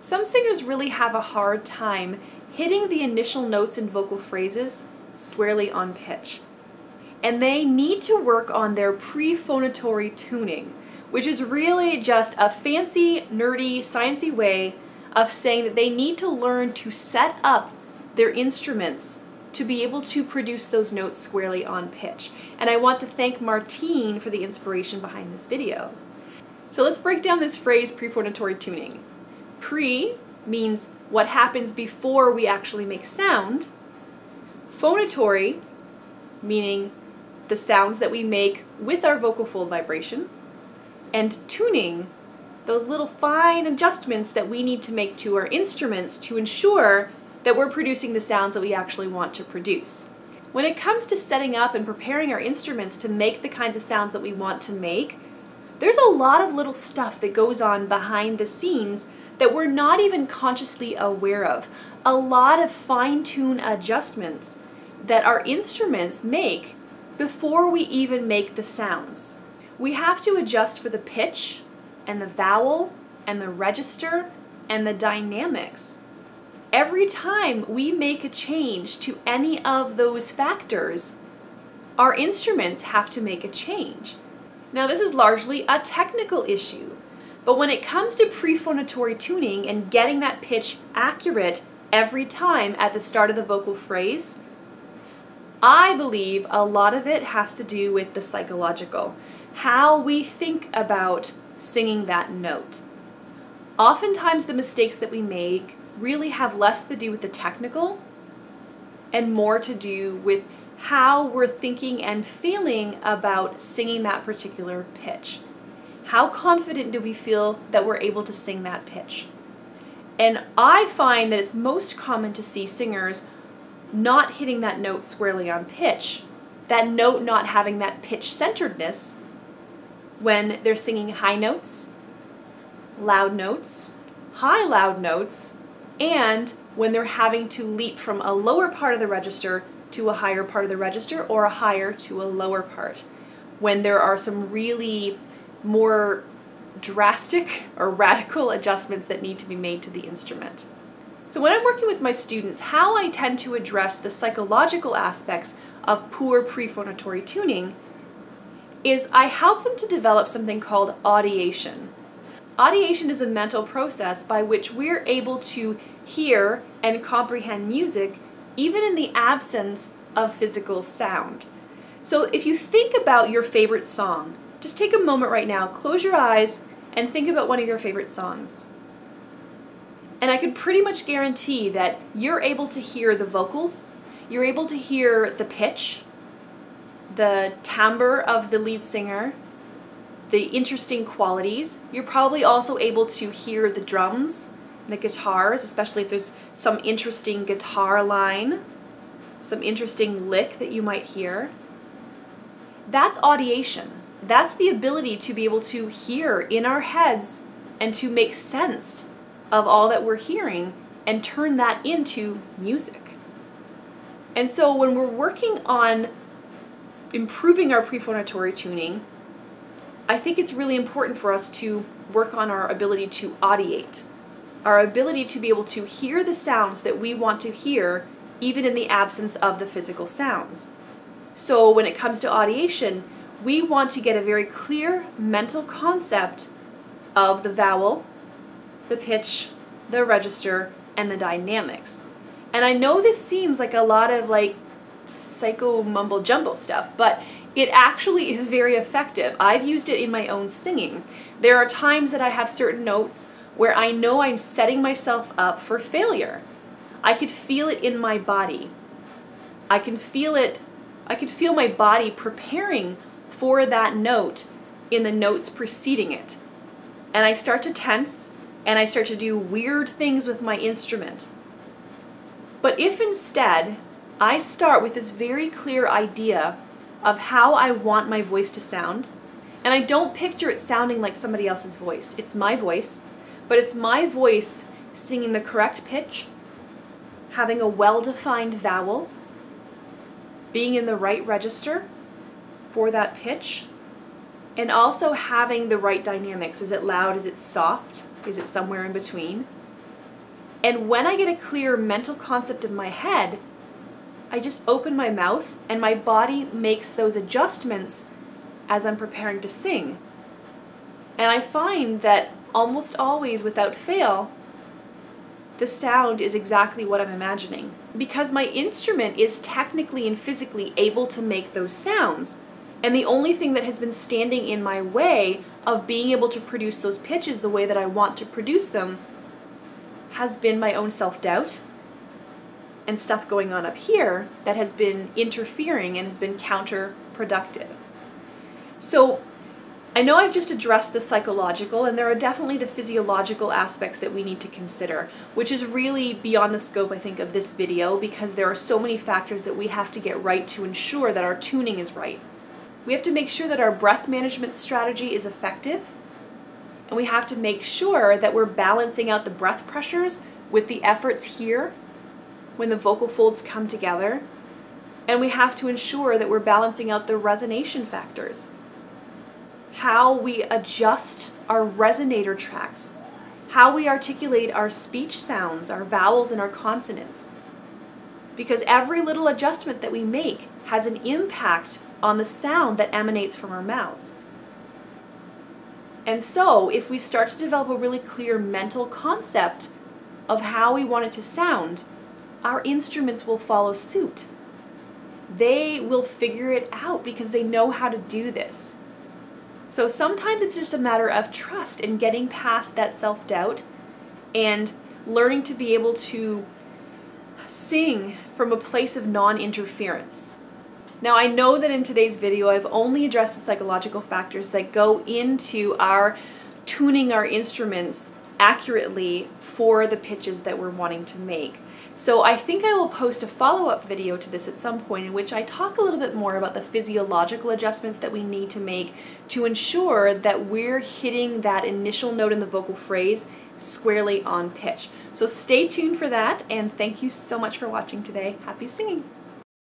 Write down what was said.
Some singers really have a hard time hitting the initial notes in vocal phrases squarely on pitch. And they need to work on their prephonatory tuning, which is really just a fancy, nerdy, sciencey way of saying that they need to learn to set up their instruments to be able to produce those notes squarely on pitch. And I want to thank Martine for the inspiration behind this video. So let's break down this phrase, prephonatory tuning. Pre means what happens before we actually make sound. Phonatory, meaning the sounds that we make with our vocal fold vibration. And tuning, those little fine adjustments that we need to make to our instruments to ensure that we're producing the sounds that we actually want to produce. When it comes to setting up and preparing our instruments to make the kinds of sounds that we want to make, there's a lot of little stuff that goes on behind the scenes that we're not even consciously aware of. A lot of fine-tune adjustments that our instruments make before we even make the sounds. We have to adjust for the pitch and the vowel and the register and the dynamics. Every time we make a change to any of those factors, our instruments have to make a change. Now this is largely a technical issue, but when it comes to prephonatory tuning and getting that pitch accurate every time at the start of the vocal phrase, I believe a lot of it has to do with the psychological, how we think about singing that note. Oftentimes the mistakes that we make really have less to do with the technical and more to do with how we're thinking and feeling about singing that particular pitch. How confident do we feel that we're able to sing that pitch? And I find that it's most common to see singers not hitting that note squarely on pitch, that note not having that pitch centeredness when they're singing high notes, loud notes, high loud notes, and when they're having to leap from a lower part of the register to a higher part of the register or a higher to a lower part, when there are some really more drastic or radical adjustments that need to be made to the instrument. So when I'm working with my students, how I tend to address the psychological aspects of poor prephonatory tuning is I help them to develop something called audiation. Audiation is a mental process by which we're able to hear and comprehend music even in the absence of physical sound. So if you think about your favorite song, just take a moment right now, close your eyes, and think about one of your favorite songs. And I can pretty much guarantee that you're able to hear the vocals, you're able to hear the pitch, the timbre of the lead singer, the interesting qualities. You're probably also able to hear the drums, the guitars, especially if there's some interesting guitar line, some interesting lick that you might hear. That's audiation. That's the ability to be able to hear in our heads and to make sense of all that we're hearing and turn that into music. And so when we're working on improving our prephonatory tuning, I think it's really important for us to work on our ability to audiate, our ability to be able to hear the sounds that we want to hear even in the absence of the physical sounds. So when it comes to audiation, we want to get a very clear mental concept of the vowel, the pitch, the register, and the dynamics. And I know this seems like a lot of psycho mumbo jumbo stuff, but it actually is very effective. I've used it in my own singing. There are times that I have certain notes where I know I'm setting myself up for failure. I could feel it in my body. I can feel my body preparing for that note in the notes preceding it. And I start to tense and I start to do weird things with my instrument. But if instead I start with this very clear idea of how I want my voice to sound, and I don't picture it sounding like somebody else's voice. It's my voice, but it's my voice singing the correct pitch, having a well-defined vowel, being in the right register for that pitch, and also having the right dynamics. Is it loud? Is it soft? Is it somewhere in between? And when I get a clear mental concept in my head, I just open my mouth and my body makes those adjustments as I'm preparing to sing. And I find that almost always, without fail, the sound is exactly what I'm imagining. Because my instrument is technically and physically able to make those sounds. And the only thing that has been standing in my way of being able to produce those pitches the way that I want to produce them has been my own self-doubt and stuff going on up here that has been interfering and has been counterproductive. So I know I've just addressed the psychological, and there are definitely the physiological aspects that we need to consider, which is really beyond the scope, I think, of this video, because there are so many factors that we have to get right to ensure that our tuning is right. We have to make sure that our breath management strategy is effective, and we have to make sure that we're balancing out the breath pressures with the efforts here when the vocal folds come together, and we have to ensure that we're balancing out the resonation factors. How we adjust our resonator tracks, how we articulate our speech sounds, our vowels and our consonants. Because every little adjustment that we make has an impact on the sound that emanates from our mouths. And so, if we start to develop a really clear mental concept of how we want it to sound, our instruments will follow suit. They will figure it out because they know how to do this. So sometimes it's just a matter of trust and getting past that self-doubt and learning to be able to sing from a place of non-interference. Now, I know that in today's video I've only addressed the psychological factors that go into our tuning our instruments accurately for the pitches that we're wanting to make. So I think I will post a follow-up video to this at some point in which I talk a little bit more about the physiological adjustments that we need to make to ensure that we're hitting that initial note in the vocal phrase squarely on pitch. So stay tuned for that, and thank you so much for watching today. Happy singing!